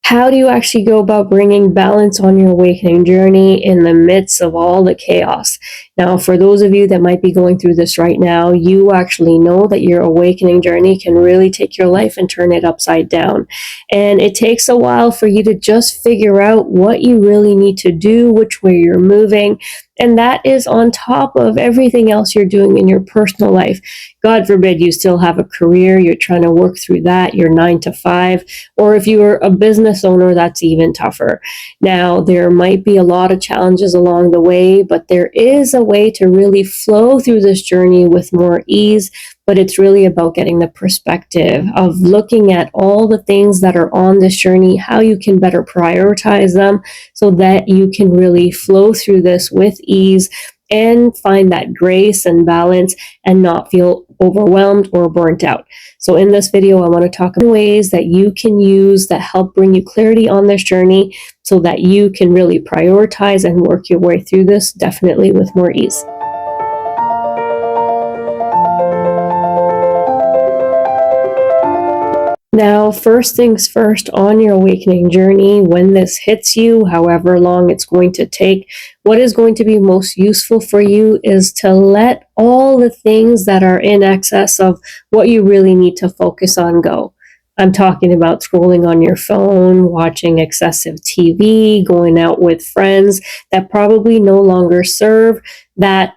How do you actually go about bringing balance on your awakening journey in the midst of all the chaos? Now, for those of you that might be going through this right now, you actually know that your awakening journey can really take your life and turn it upside down. And it takes a while for you to just figure out what you really need to do, which way you're moving. And that is on top of everything else you're doing in your personal life. God forbid you still have a career, you're trying to work through that, you're 9 to 5, or if you're a business owner, that's even tougher. Now, there might be a lot of challenges along the way, but there is a way to really flow through this journey with more ease. But it's really about getting the perspective of looking at all the things that are on this journey, how you can better prioritize them so that you can really flow through this with ease and find that grace and balance and not feel overwhelmed or burnt out. So in this video, I want to talk about ways that you can use that help bring you clarity on this journey so that you can really prioritize and work your way through this definitely with more ease. Now, first things first, on your awakening journey, when this hits you, however long it's going to take, what is going to be most useful for you is to let all the things that are in excess of what you really need to focus on go. I'm talking about scrolling on your phone, watching excessive TV, going out with friends that probably no longer serve that,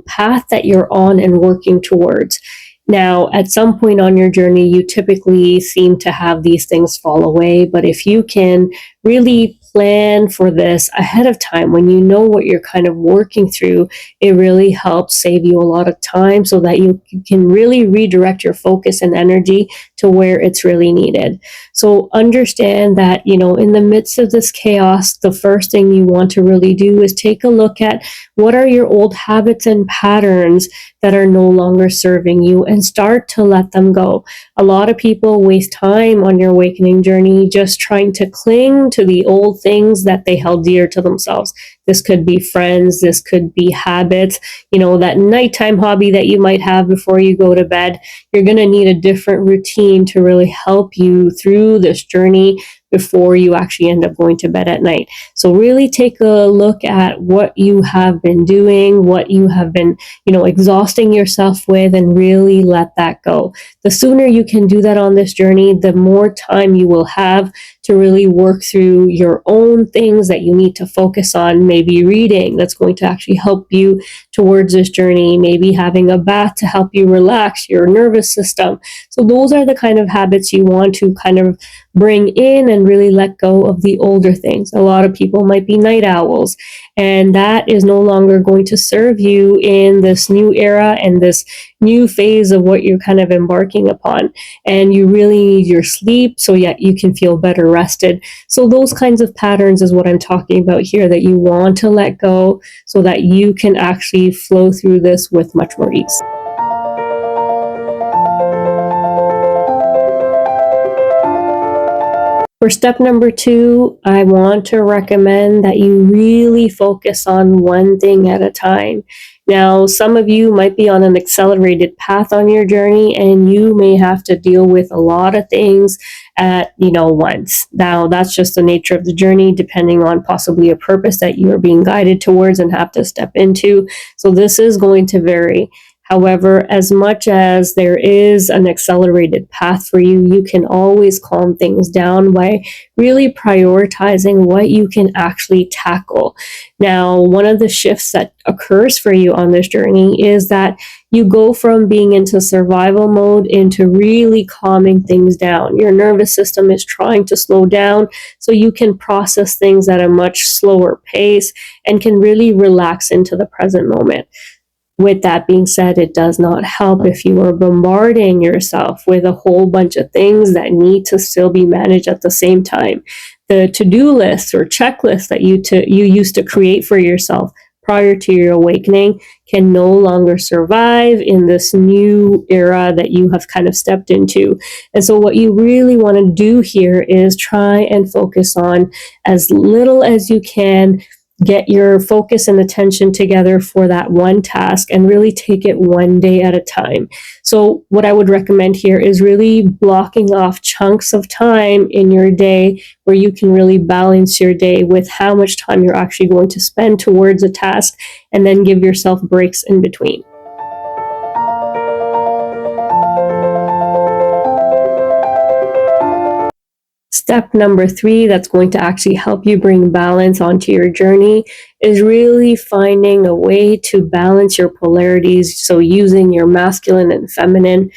path that you're on and working towards. Now, at some point on your journey, you typically seem to have these things fall away, but if you can really plan for this ahead of time, when you know what you're kind of working through, it really helps save you a lot of time so that you can really redirect your focus and energy to where it's really needed. So understand that, in the midst of this chaos, the first thing you want to really do is take a look at what are your old habits and patterns that are no longer serving you and start to let them go. A lot of people waste time on your awakening journey just trying to cling to the old things that they held dear to themselves. This could be friends, this could be habits, that nighttime hobby that you might have before you go to bed. You're going to need a different routine to really help you through this journey before you actually end up going to bed at night. So really take a look at what you have been doing, what you have been, exhausting yourself with, and really let that go. The sooner you can do that on this journey, the more time you will have to really work through your own things that you need to focus on. Maybe reading that's going to actually help you towards this journey, maybe having a bath to help you relax your nervous system. So those are the kind of habits you want to kind of bring in and really let go of the older things. A lot of people might be night owls, and that is no longer going to serve you in this new era and this new phase of what you're kind of embarking upon. And you really need your sleep so you can feel better rested. So those kinds of patterns is what I'm talking about here that you want to let go so that you can actually flow through this with much more ease. For step number 2, I want to recommend that you really focus on one thing at a time. Now, some of you might be on an accelerated path on your journey, and you may have to deal with a lot of things at, once. Now, that's just the nature of the journey, depending on possibly a purpose that you are being guided towards and have to step into. So this is going to vary. However, as much as there is an accelerated path for you, you can always calm things down by really prioritizing what you can actually tackle. Now, one of the shifts that occurs for you on this journey is that you go from being into survival mode into really calming things down. Your nervous system is trying to slow down so you can process things at a much slower pace and can really relax into the present moment. With that being said, it does not help if you are bombarding yourself with a whole bunch of things that need to still be managed at the same time. The to-do lists or checklists that you used to create for yourself prior to your awakening can no longer survive in this new era that you have kind of stepped into. And so what you really want to do here is try and focus on as little as you can get your focus and attention together for that one task and really take it one day at a time. So what I would recommend here is really blocking off chunks of time in your day where you can really balance your day with how much time you're actually going to spend towards a task, and then give yourself breaks in between. Step number 3 that's going to actually help you bring balance onto your journey is really finding a way to balance your polarities. So using your masculine and feminine.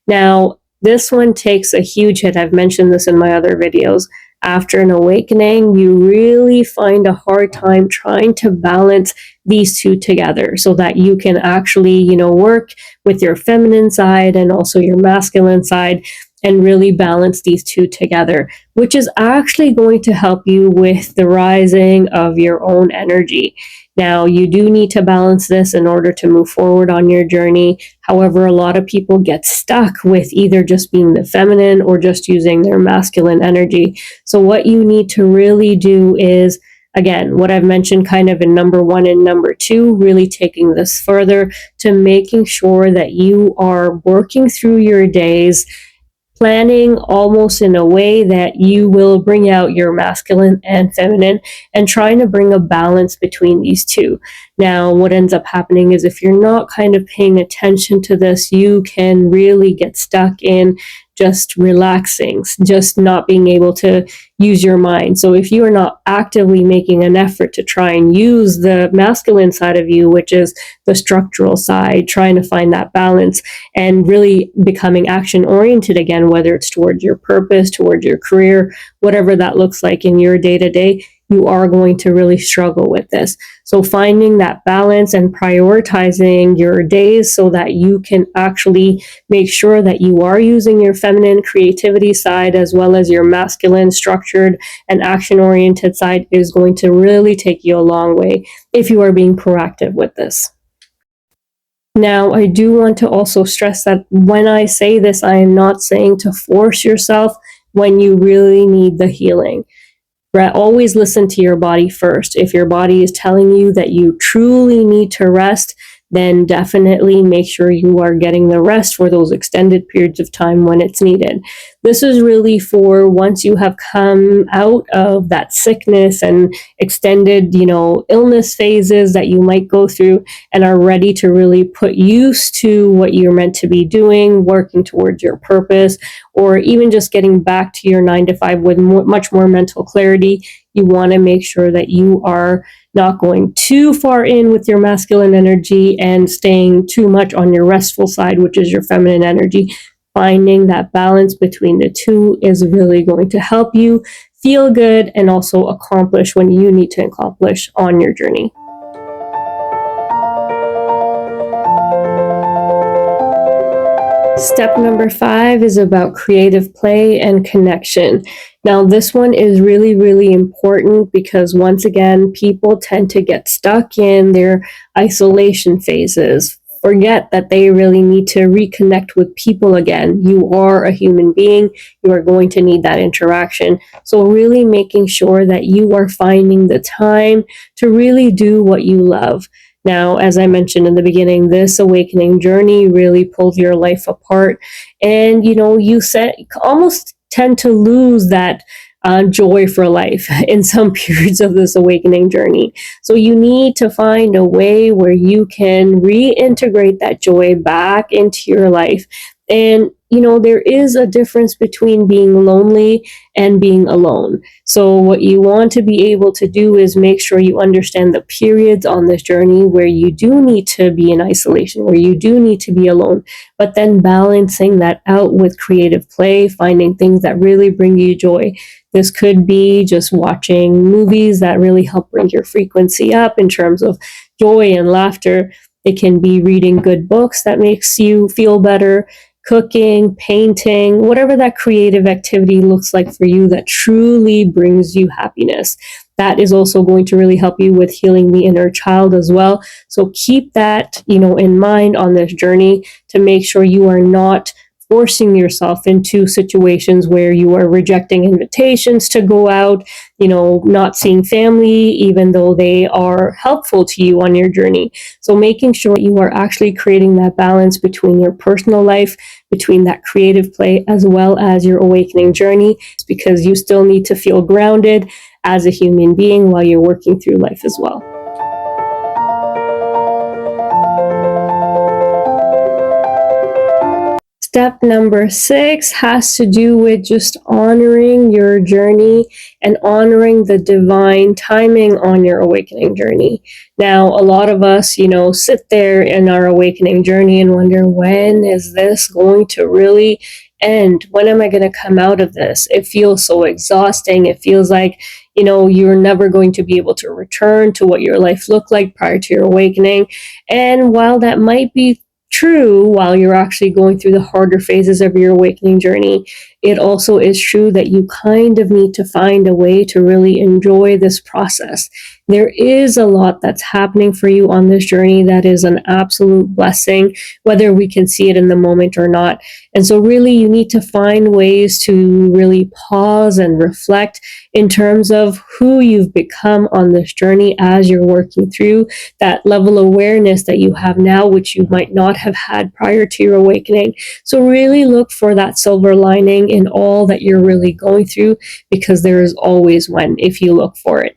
Now, this one takes a huge hit. I've mentioned this in my other videos. After an awakening, you really find a hard time trying to balance these two together so that you can actually, work with your feminine side and also your masculine side and really balance these two together, which is actually going to help you with the rising of your own energy. Now, you do need to balance this in order to move forward on your journey. However, a lot of people get stuck with either just being the feminine or just using their masculine energy. So what you need to really do is, again, what I've mentioned kind of in number 1 and number 2, really taking this further to making sure that you are working through your days, planning almost in a way that you will bring out your masculine and feminine, and trying to bring a balance between these two. Now, what ends up happening is if you're not kind of paying attention to this, you can really get stuck in just relaxing, just not being able to use your mind. So if you are not actively making an effort to try and use the masculine side of you, which is the structural side, trying to find that balance and really becoming action oriented again, whether it's towards your purpose, towards your career, whatever that looks like in your day to day, you are going to really struggle with this. So finding that balance and prioritizing your days so that you can actually make sure that you are using your feminine creativity side as well as your masculine structured and action-oriented side is going to really take you a long way if you are being proactive with this. Now, I do want to also stress that when I say this, I am not saying to force yourself when you really need the healing. Always listen to your body first. If your body is telling you that you truly need to rest, then definitely make sure you are getting the rest for those extended periods of time when it's needed. This is really for once you have come out of that sickness and extended, illness phases that you might go through and are ready to really put use to what you're meant to be doing, working towards your purpose, or even just getting back to your 9 to 5 with much more mental clarity. You want to make sure that you are not going too far in with your masculine energy and staying too much on your restful side, which is your feminine energy. Finding that balance between the two is really going to help you feel good and also accomplish when you need to accomplish on your journey. Step number 5 is about creative play and connection. Now, this one is really, really important because once again, people tend to get stuck in their isolation phases. Forget that they really need to reconnect with people again. You are a human being. You are going to need that interaction. So really making sure that you are finding the time to really do what you love. Now, as I mentioned in the beginning, this awakening journey really pulls your life apart. And, you almost tend to lose that joy for life in some periods of this awakening journey. So you need to find a way where you can reintegrate that joy back into your life. And, there is a difference between being lonely and being alone. So what you want to be able to do is make sure you understand the periods on this journey where you do need to be in isolation, where you do need to be alone, but then balancing that out with creative play, finding things that really bring you joy. This could be just watching movies that really help bring your frequency up in terms of joy and laughter. It can be reading good books that makes you feel better, cooking, painting, whatever that creative activity looks like for you that truly brings you happiness. That is also going to really help you with healing the inner child as well. So keep that, in mind on this journey to make sure you are not forcing yourself into situations where you are rejecting invitations to go out, not seeing family, even though they are helpful to you on your journey. So making sure that you are actually creating that balance between your personal life, between that creative play, as well as your awakening journey, because you still need to feel grounded as a human being while you're working through life as well. Step number 6 has to do with just honoring your journey and honoring the divine timing on your awakening journey. Now, a lot of us, sit there in our awakening journey and wonder, when is this going to really end? When am I going to come out of this? It feels so exhausting. It feels like, you're never going to be able to return to what your life looked like prior to your awakening. And while that might be true while you're actually going through the harder phases of your awakening journey, it also is true that you kind of need to find a way to really enjoy this process. There is a lot that's happening for you on this journey that is an absolute blessing, whether we can see it in the moment or not. And so really you need to find ways to really pause and reflect in terms of who you've become on this journey as you're working through that level of awareness that you have now, which you might not have had prior to your awakening. So really look for that silver lining in all that you're really going through, because there is always one if you look for it.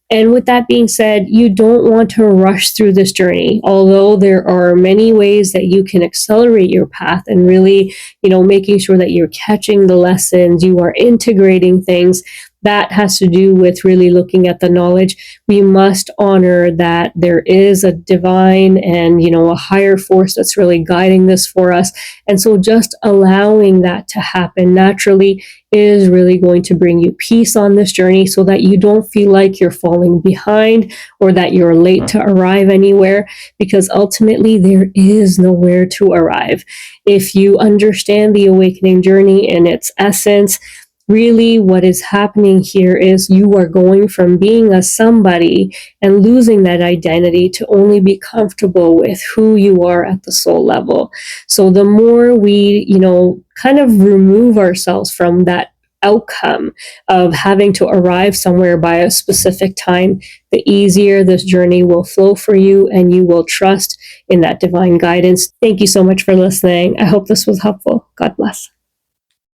And with that being said, you don't want to rush through this journey, although there are many ways that you can accelerate your path and really, making sure that you're catching the lessons, you are integrating things. That has to do with really looking at the knowledge. We must honor that there is a divine and, a higher force that's really guiding this for us. And so just allowing that to happen naturally is really going to bring you peace on this journey, so that you don't feel like you're falling behind or that you're late to arrive anywhere, because ultimately there is nowhere to arrive. If you understand the awakening journey in its essence, really what is happening here is you are going from being a somebody and losing that identity to only be comfortable with who you are at the soul level. So the more we, kind of remove ourselves from that outcome of having to arrive somewhere by a specific time, the easier this journey will flow for you, and you will trust in that divine guidance. Thank you so much for listening. I hope this was helpful. God bless.